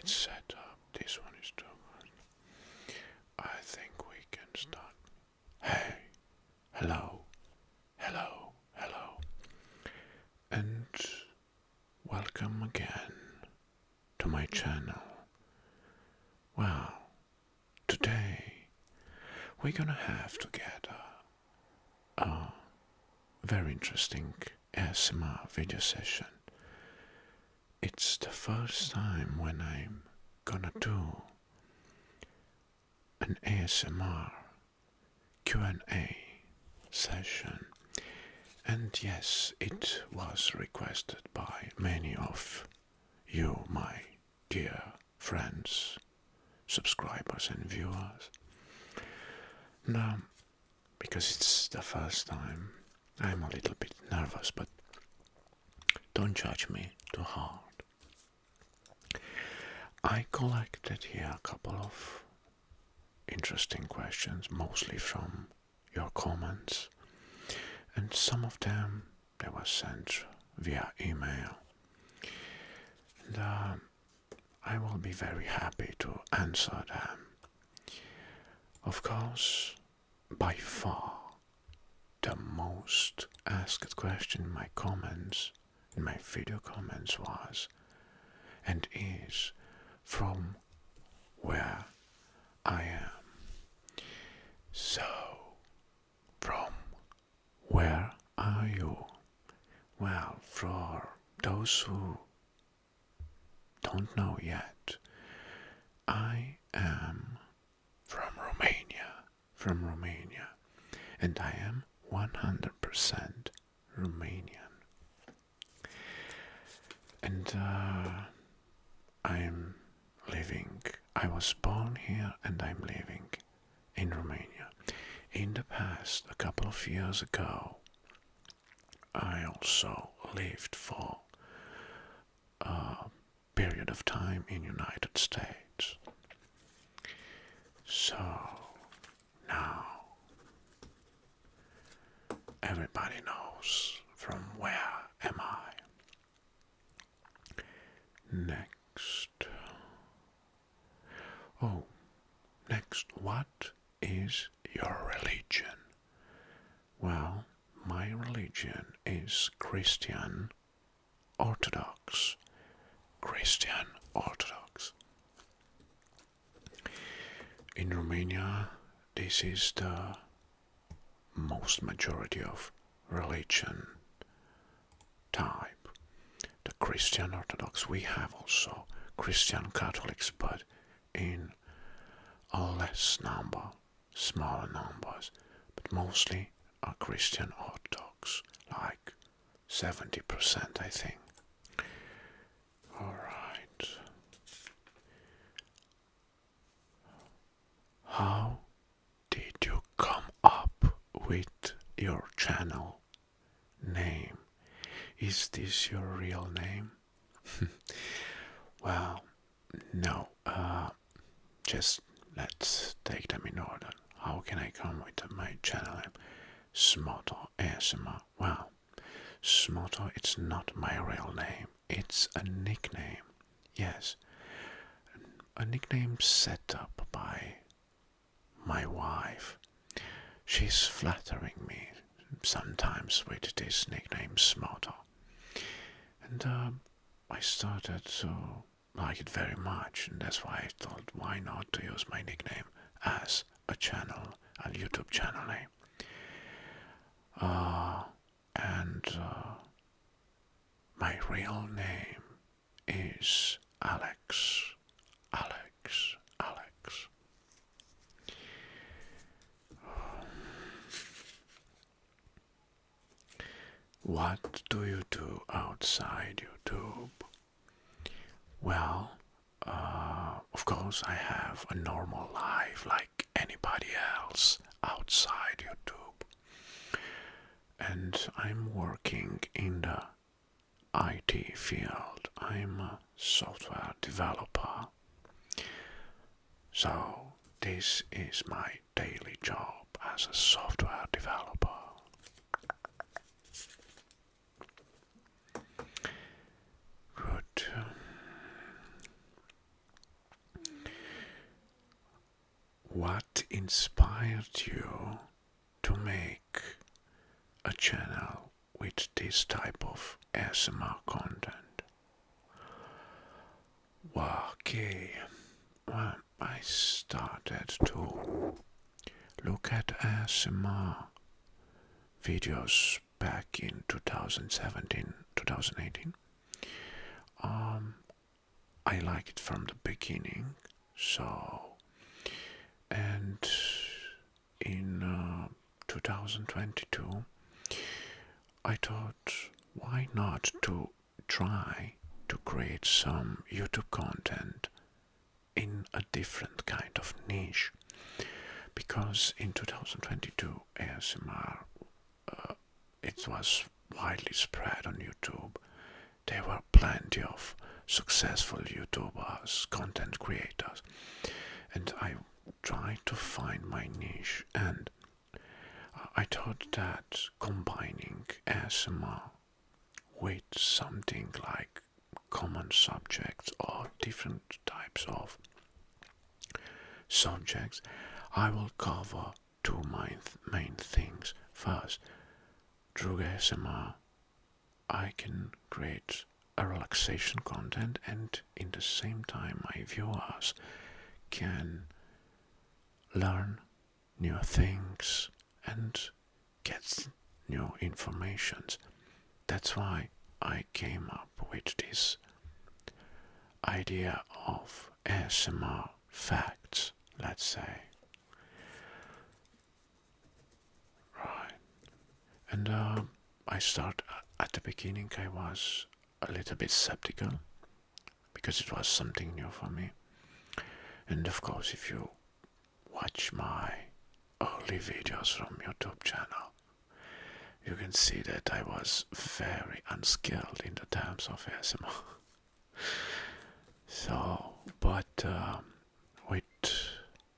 it's set up. This one is too good. I think we can start. Hey, hello, hello, hello, and welcome again to my channel. Well, today we're gonna have together a very interesting ASMR video session. It's the first time when I'm gonna do an ASMR Q&A session, and yes, it was requested by many of you, my dear friends, subscribers and viewers. Now, because it's the first time, I'm a little bit nervous, but don't judge me too hard. I collected here a couple of interesting questions, mostly from your comments, and some of them they were sent via email. And I will be very happy to answer them. Of course, by far the most asked question in my comments, in my video comments, was and is from where I am. So, from where are you? Well, for those who don't know yet, I am from Romania, and I am 100% Romanian. And I was born here and I'm living in Romania. In the past, a couple of years ago, I also lived for a period of time in United States. So now everybody knows from where am I. Next. Next, what is your religion? Well, my religion is Christian Orthodox. Christian Orthodox. In Romania, this is the most majority of religion type. The Christian Orthodox. We have also Christian Catholics, but in a less number, smaller numbers, but mostly are Christian Orthodox, like 70%, I think. Alright. How did you come up with your channel name? Is this your real name? Well, no. Just let's take them in order. How can I come with my channel name? Smoto ASMR. Well, Smoto, it's not my real name. It's a nickname. Yes. A nickname set up by my wife. She's flattering me sometimes with this nickname Smoto. And I started to like it very much, and that's why I thought, why not to use my nickname as a channel, a YouTube channel name. And my real name is Alex. Alex. Alex. What do you do outside YouTube? Well, of course I have a normal life like anybody else outside YouTube. And I'm working in the IT field. I'm a software developer. So this is my daily job as a software developer. Good. inspired you to make a channel with this type of ASMR content? Well, okay, well, I started to look at ASMR videos back in 2017, 2018. I liked it from the beginning, so, and in 2022, I thought, why not to try to create some YouTube content in a different kind of niche? Because in 2022, ASMR, it was widely spread on YouTube. There were plenty of successful YouTubers, content creators, and I tried to find my niche, and I thought that combining ASMR with something like common subjects or different types of subjects, I will cover two main things. First, through ASMR, I can create a relaxation content, and in the same time my viewers can learn new things and get new informations. That's why I came up with this idea of ASMR facts, let's say. Right. And I start at the beginning, I was a little bit skeptical because it was something new for me. And of course, if you watch my early videos from YouTube channel, you can see that I was very unskilled in the terms of ASMR. So, but with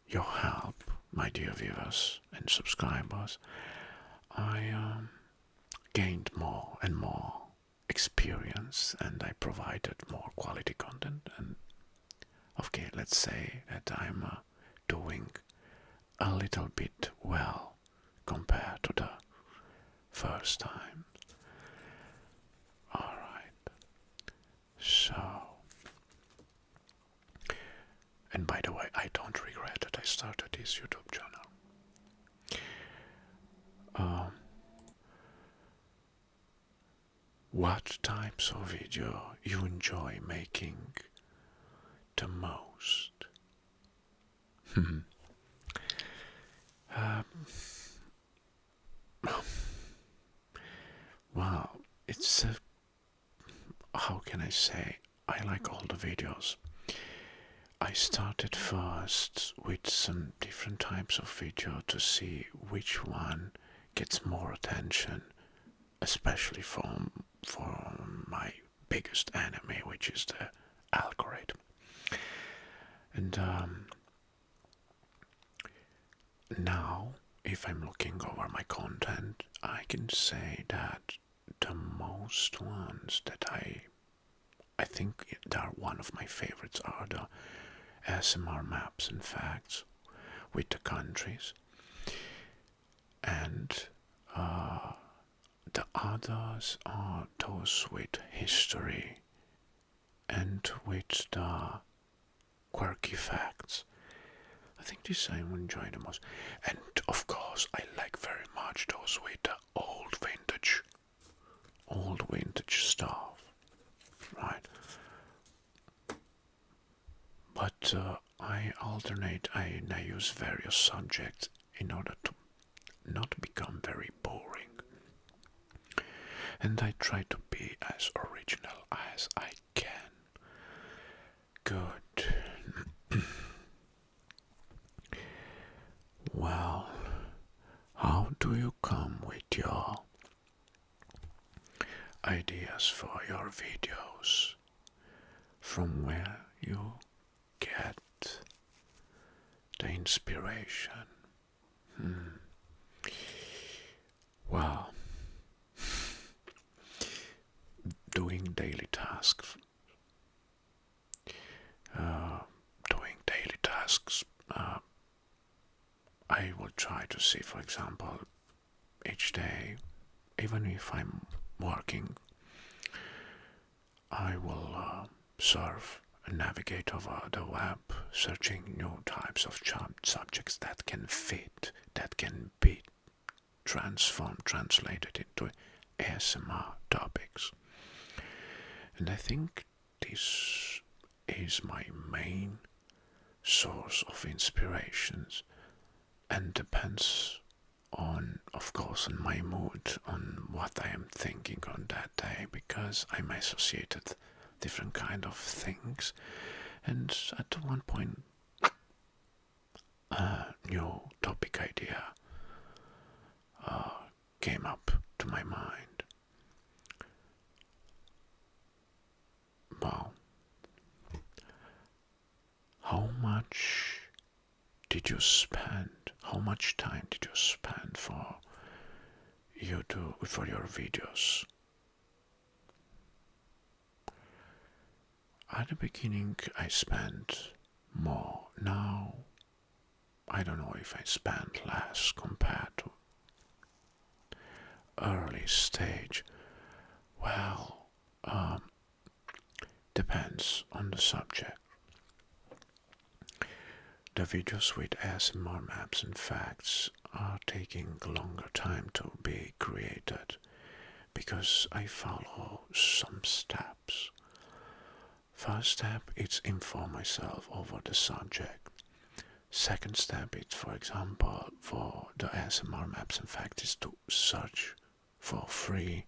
your help, my dear viewers and subscribers, I gained more and more experience, and I provided more quality content. And okay, let's say that I'm doing a little bit well compared to the first time. Alright, so, and by the way, I don't regret that I started this YouTube channel. What types of video you enjoy making the most? Well, it's how can I say? I like all the videos. I started first with some different types of video to see which one gets more attention, especially from my biggest enemy, which is the algorithm. And now, if I'm looking over my content, I can say that the most ones that I think they are one of my favorites are the ASMR maps and facts with the countries, and the others are those with history and with the quirky facts. I think this I enjoy the most. And of course, I like very much those with the old vintage stuff, right? But I alternate, I use various subjects in order to not become very boring. And I try to be as original as I can. Good. Well, how do you come with your ideas for your videos? From where you get the inspiration? Well, doing daily tasks. see, for example, each day, even if I'm working, I will surf and navigate over the web, searching new types of subjects that can fit, that can be transformed, translated into ASMR topics. And I think this is my main source of inspirations, and depends on, of course, on my mood, on what I am thinking on that day, because I'm associated different kind of things, and at one point a new topic idea came up to my mind. Well, how much did you spend? How much time did you spend for your videos? At the beginning, I spent more. Now, I don't know if I spend less compared to early stage. Well, depends on the subject. The videos with ASMR maps and facts are taking longer time to be created because I follow some steps. First step is inform myself over the subject. Second step is, for example, for the ASMR maps and facts, is to search for free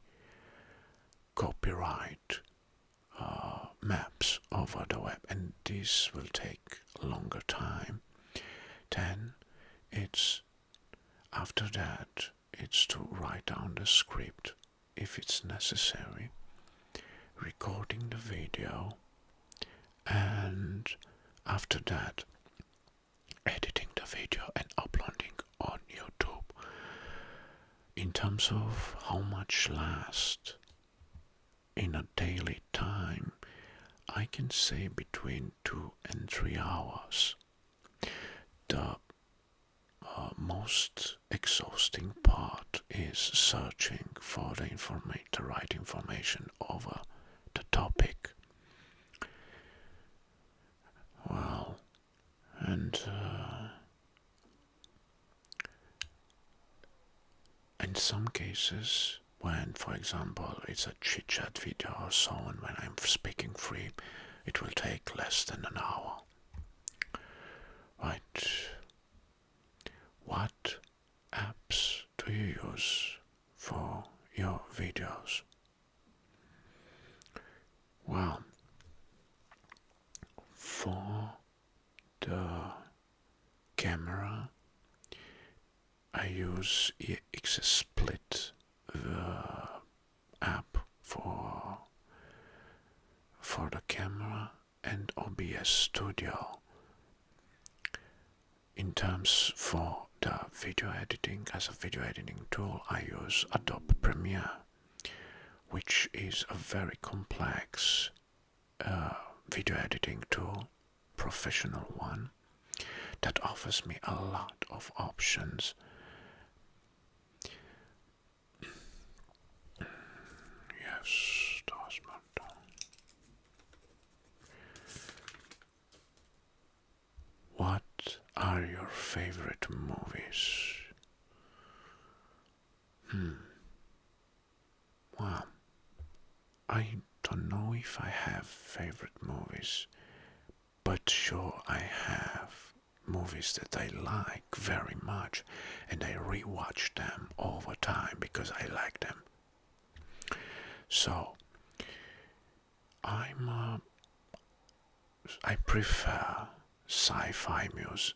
copyright maps over the web, and this will take a longer time. Then after that it's to write down the script if it's necessary, recording the video, and after that editing the video and uploading on YouTube. In terms of how much lasts in a daily time, I can say between 2 and 3 hours. The most exhausting part is searching for the right information over the topic. Well, and in some cases, when, for example, it's a chit-chat video or so, and when I'm speaking free, it will take less than an hour. Right. What apps do you use for your videos? Well, for the camera, I use XSplit app for the camera, and OBS Studio. In terms for the video editing, as a video editing tool, I use Adobe Premiere, which is a very complex video editing tool, professional one, that offers me a lot of options. Yes, that's my tongue. What are your favorite movies? Well, I don't know if I have favorite movies, but sure I have movies that I like very much, and I rewatch them over time because I like them. So I prefer sci-fi movies.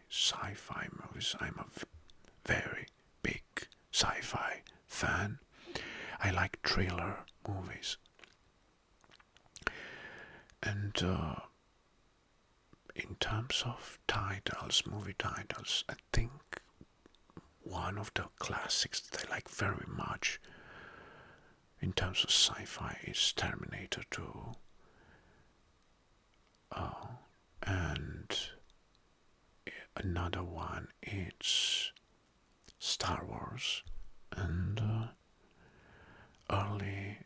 Sci-fi movies. I'm a very big sci-fi fan. I like thriller movies, and in terms of movie titles, I think one of the classics that I like very much in terms of sci-fi is Terminator 2. And another one is Star Wars, and early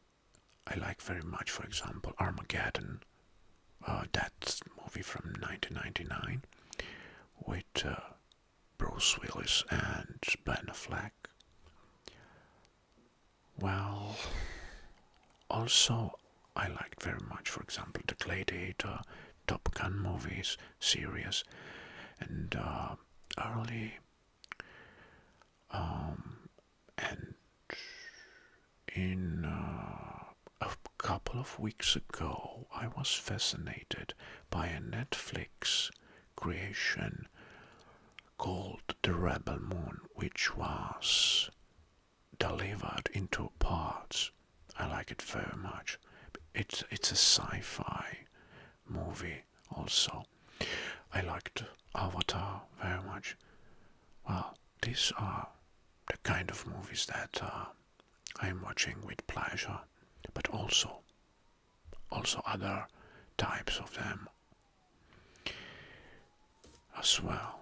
I like very much, for example, Armageddon, that movie from 1999 with Bruce Willis and Ben Affleck. Well, also I liked very much, for example, the Gladiator, Top Gun movies, series, and early and in a couple of weeks ago, I was fascinated by a Netflix creation called The Rebel Moon, which was delivered into parts. I like it very much. It's a sci-fi movie also. I liked Avatar very much. Well, these are the kind of movies that I'm watching with pleasure, but also other types of them as well.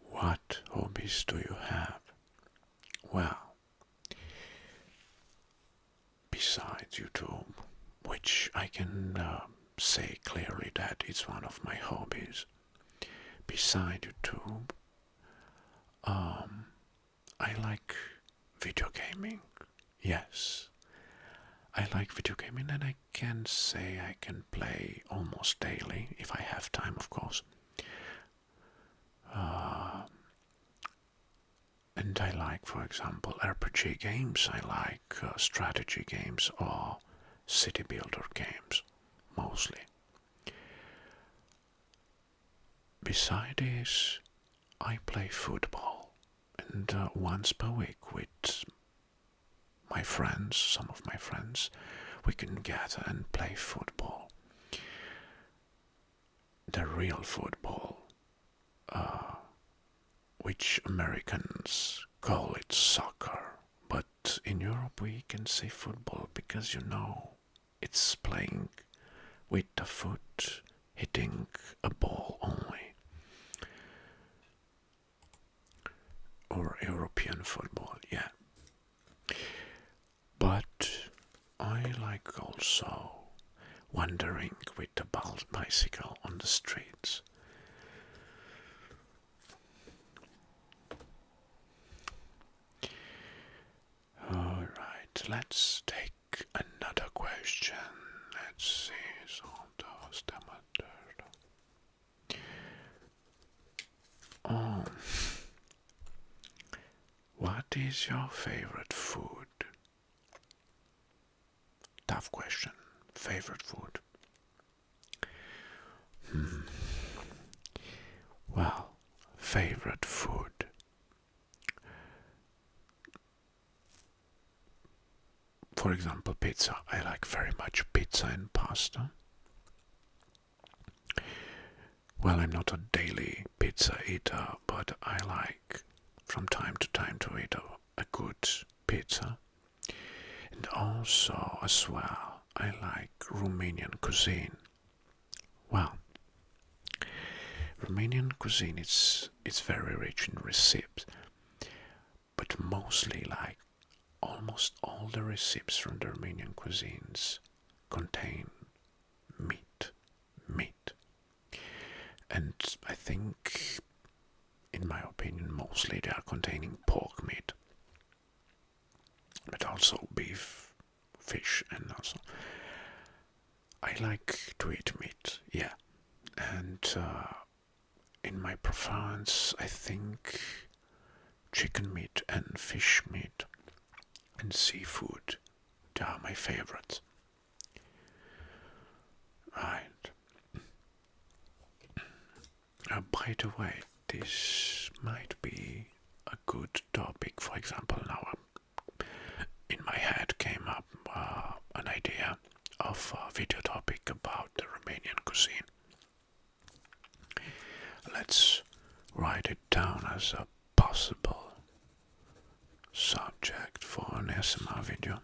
What hobbies do you have? Well, besides YouTube, which I can say clearly that it's one of my hobbies, beside YouTube, I like video gaming. Yes, I like video gaming, and I can say I can play almost daily if I have time, of course. And I like, for example, RPG games. I like strategy games or city builder games, mostly. Besides this, I play football, and once per week with my friends, some of my friends, we can gather and play football. The real football, which Americans call it soccer, but in Europe we can say football because it's playing with the foot, hitting a ball only. Or European football, yeah. But I like also wandering with the bicycle on the streets. Alright, let's take another question. Let's see. Oh, what is your favorite food? Tough question. Favorite food? Well, favorite food. For example, pizza. I like very much pizza and pasta. Well, I'm not a daily pizza eater, but I like from time to time to eat a good pizza. And also, as well, I like Romanian cuisine. Well, Romanian cuisine it's very rich in recipes, but mostly like almost all the recipes from the Romanian cuisines contain meat. And I think, in my opinion, mostly they are containing pork meat, but also beef, fish, and also I like to eat meat, yeah. And in my preference, I think chicken meat and fish meat and seafood, they are my favorites. Right. By the way, this might be a good topic. For example, now in my head came up an idea of a video topic about the Romanian cuisine. Let's write it down as a possible subject for an SMR video,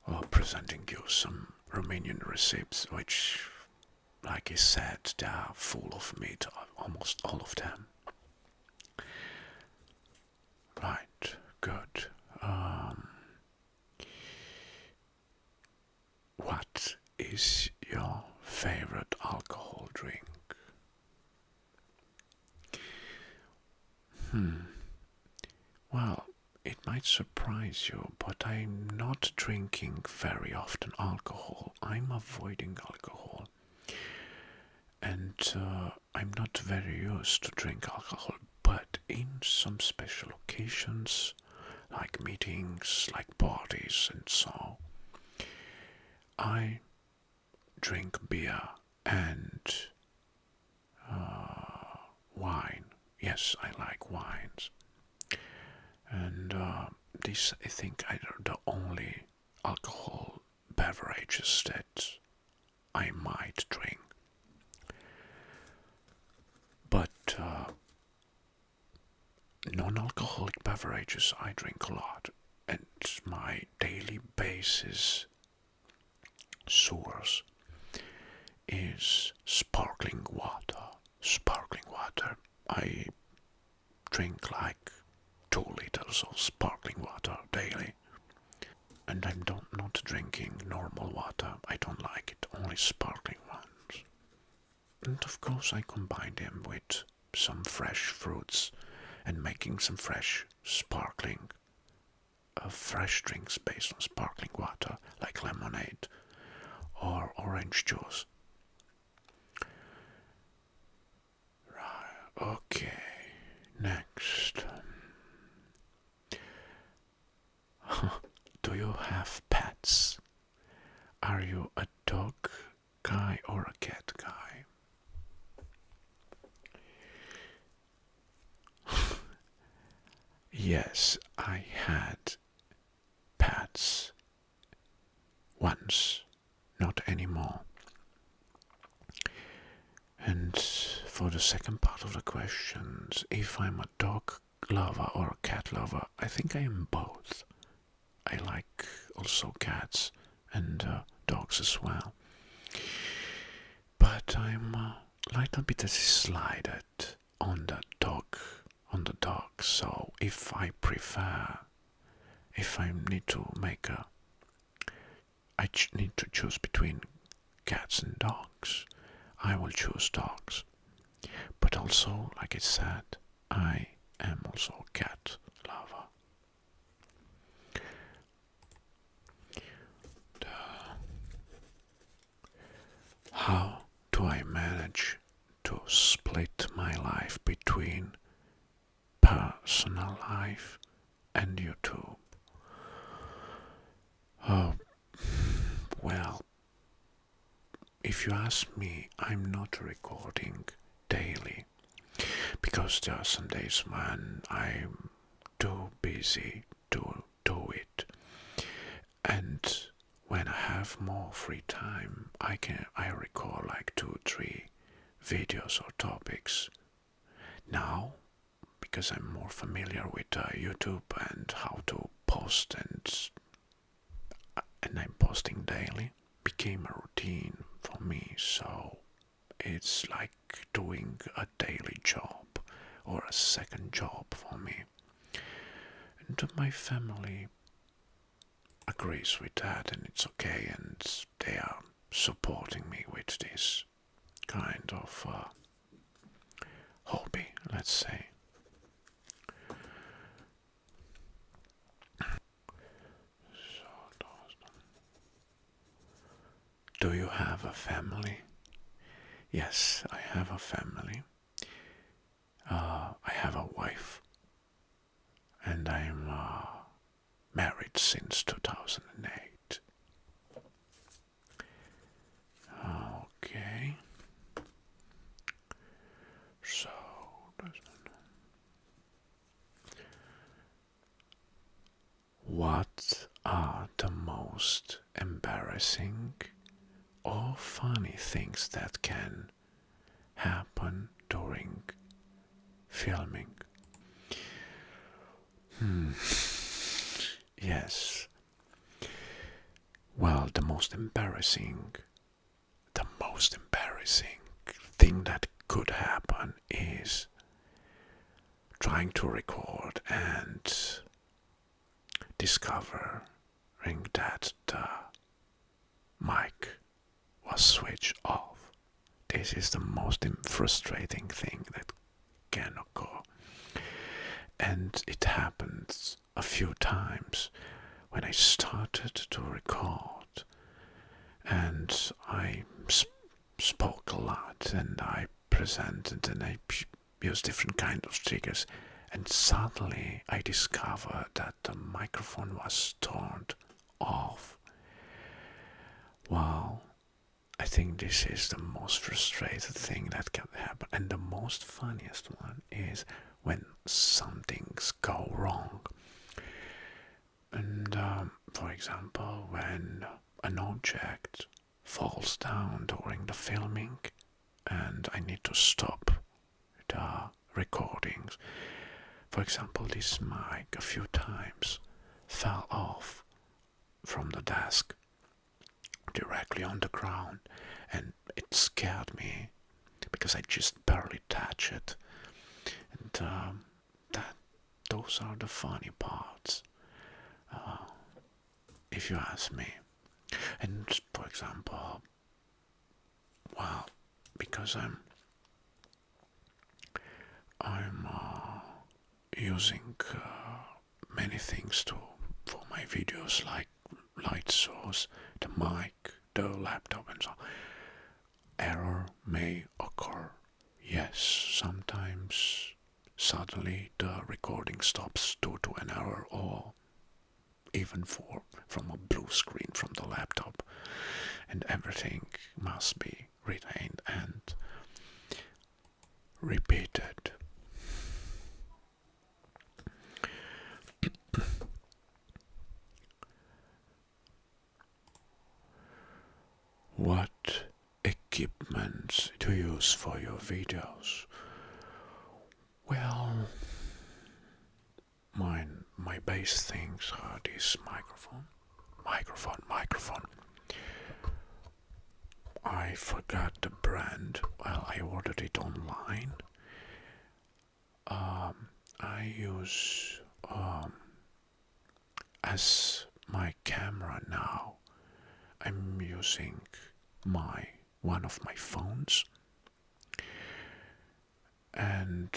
or presenting you some Romanian recipes, which, like I said, they are full of meat, almost all of them. Right, good. What is your favorite alcohol drink? Well, it might surprise you, but I'm not drinking very often alcohol. I'm avoiding alcohol. And I'm not very used to drink alcohol, but in some special occasions, like meetings, like parties, and so, I drink beer and wine. Yes, I like wines. And these, I think, are the only alcohol beverages that I might drink. But non-alcoholic beverages I drink a lot, and my daily basis source is sparkling water. Sparkling water. I drink like 2 liters of sparkling water daily. And I'm not drinking normal water. I don't like it, only sparkling ones. And of course I combine them with some fresh fruits and making some fresh sparkling fresh drinks based on sparkling water like lemonade or orange juice. Right, okay, next. Do you have pets? Are you a dog guy or a cat guy? Yes, I had pets once, not anymore. And for the second part of the questions, if I'm a dog lover or a cat lover, I think I am both. I like also cats and dogs as well. But I'm a little bit decided on the dog. So if I need to make I need to choose between cats and dogs, I will choose dogs. But also, like I said, I am also a cat lover. How do I manage to split my life between personal life and YouTube? Oh, well, if you ask me, I'm not recording daily because there are some days when I'm too busy to do it, and when I have more free time, I record like 2, 3 videos or topics. Now, because I'm more familiar with YouTube and how to post, and I'm posting daily, became a routine for me. So it's like doing a daily job or a second job for me. And my family agrees with that, and it's okay, and they are supporting me with this kind of hobby, let's say. Do you have a family? Yes, I have a family. I have a wife, and I'm married since 2008. Okay. So, what are the most embarrassing or funny things that can happen during filming? Yes. Well, the most the most embarrassing thing that could happen is trying to record and discovering that the mic was switched off. This is the most frustrating thing that can occur. And it happened a few times when I started to record and I spoke a lot and I presented and I used different kinds of triggers, and suddenly I discovered that the microphone was turned off. Wow, I think this is the most frustrated thing that can happen, and the most funniest one is when some things go wrong. And for example, when an object falls down during the filming and I need to stop the recordings. For example, this mic a few times fell off from the desk directly on the ground, and it scared me because I just barely touched it. And those are the funny parts, if you ask me. And for example, well, because I'm using many things for my videos, like light source, the mic, the laptop, and so on. Error may occur. Yes, sometimes suddenly the recording stops due to an error, or even from a blue screen from the laptop, and everything must be retained and repeated. What equipment do you use for your videos? Well, my base things are this microphone. I forgot the brand. Well, I ordered it online. I use as my camera now. I'm using one of my phones, and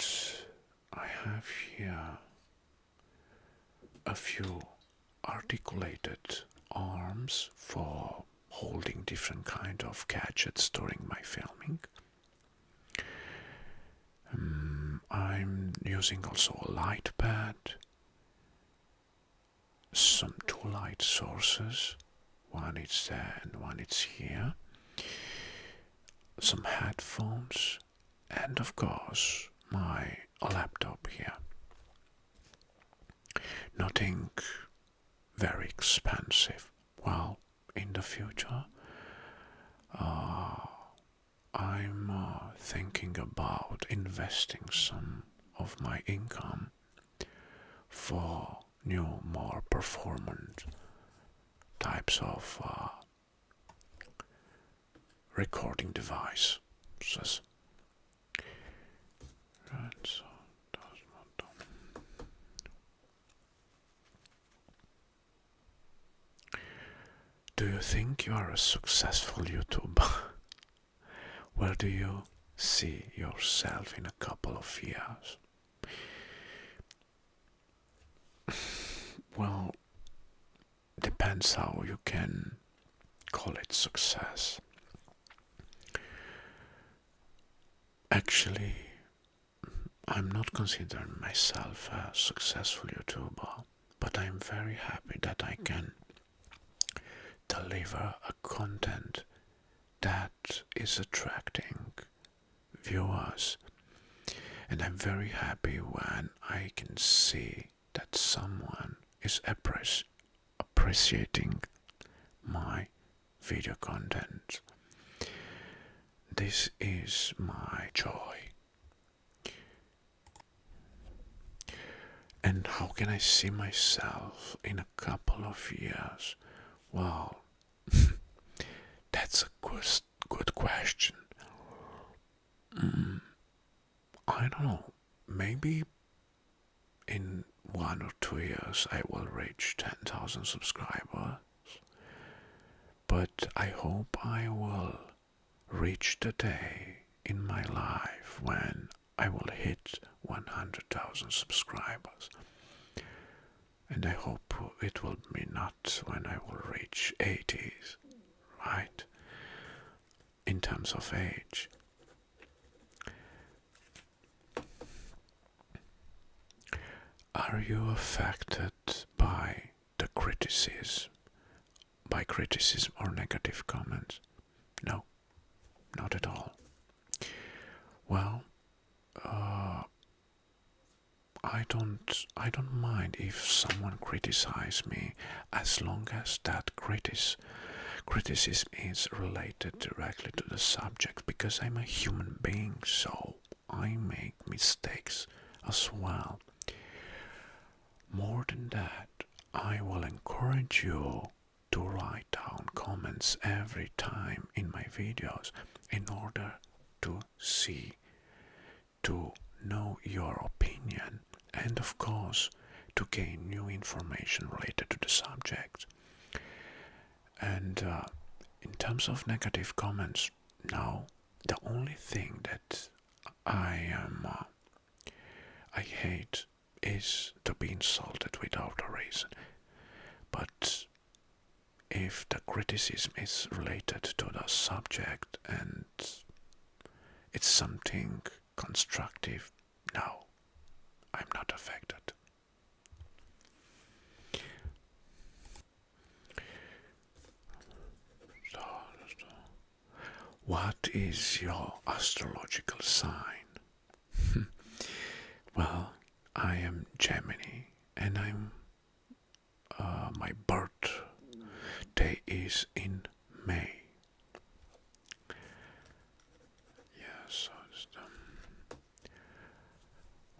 I have here a few articulated arms for holding different kind of gadgets during my filming. I'm using also a light pad, some two light sources, one is there and one is here, some headphones, and of course my laptop here. Nothing very expensive. Well, in the future, I'm thinking about investing some of my income for new, more performant types of recording devices. Right, so that's not done. Do you think you are a successful YouTuber? Where do you see yourself in a couple of years? Well, depends how you can call it success. Actually, I'm not considering myself a successful YouTuber, but I'm very happy that I can deliver a content that is attracting viewers, and I'm very happy when I can see that someone is appreciating my video content. This is my joy. And how can I see myself in a couple of years? Well, That's a good question. I don't know. Maybe in 1 or 2 years I will reach 10,000 subscribers. But I hope I will reach the day in my life when I will hit 100,000 subscribers. And I hope it will be not when I will reach 80s, right? In terms of age. Are you affected by the criticism or negative comments? No, not at all. Well, I don't mind if someone criticizes me as long as that criticism is related directly to the subject, because I'm a human being, so I make mistakes as well. More than that, I will encourage you to write down comments every time in my videos in order to know your opinion, and of course to gain new information related to the subject. And in terms of negative comments, no, the only thing that I hate is to be insulted without a reason. But if the criticism is related to the subject and it's something constructive, no, I'm not affected. What is your astrological sign? Well, I am Gemini, and my birthday is in May. Yes.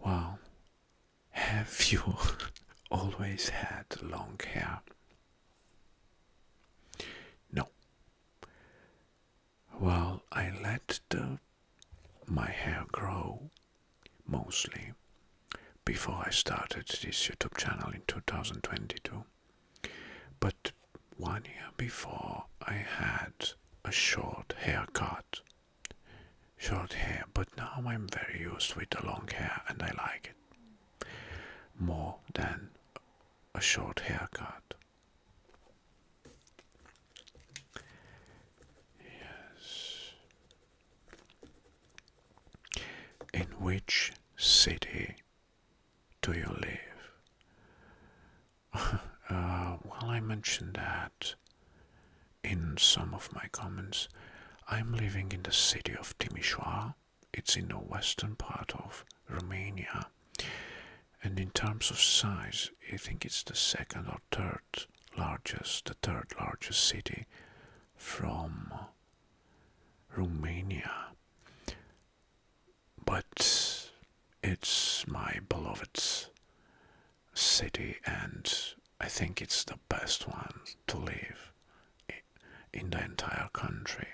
Well, have you always had long hair? No. Well, I let my hair grow mostly before I started this YouTube channel in 2022. But 1 year before, I had a short haircut. Short hair, but now I'm very used with the long hair and I like it more than a short haircut. Yes. In which city do you live? Well, I mentioned that in some of my comments. I'm living in the city of Timișoara. It's in the western part of Romania. And in terms of size, I think it's the second or third largest city from Romania. But it's my beloved city, and I think it's the best one to live in the entire country.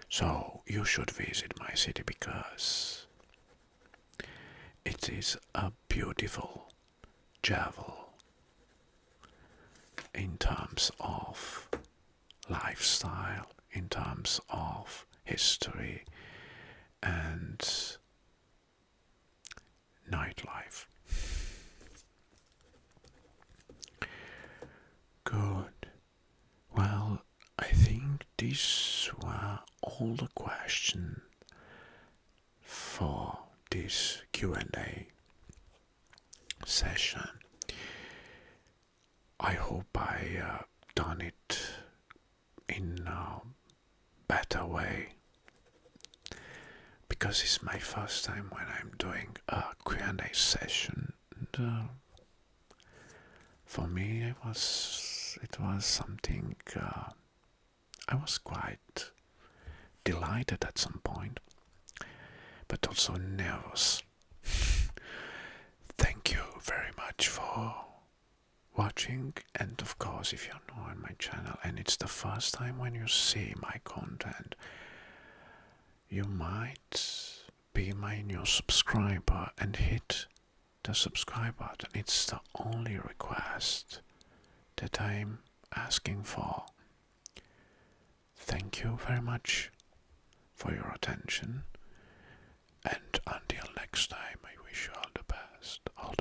So you should visit my city because it is a beautiful jewel in terms of lifestyle, in terms of history and nightlife. Good. Well, I think these were all the questions for this Q&A session. I hope I done it in a better way, because it's my first time when I'm doing a Q&A session. And, for me, it was something. I was quite delighted at some point, but also nervous. Thank you very much for watching, and of course if you're new on my channel and it's the first time when you see my content, you might be my new subscriber and hit the subscribe button. It's the only request that I'm asking for. Thank you very much for your attention, and until next time, I wish you all the best. All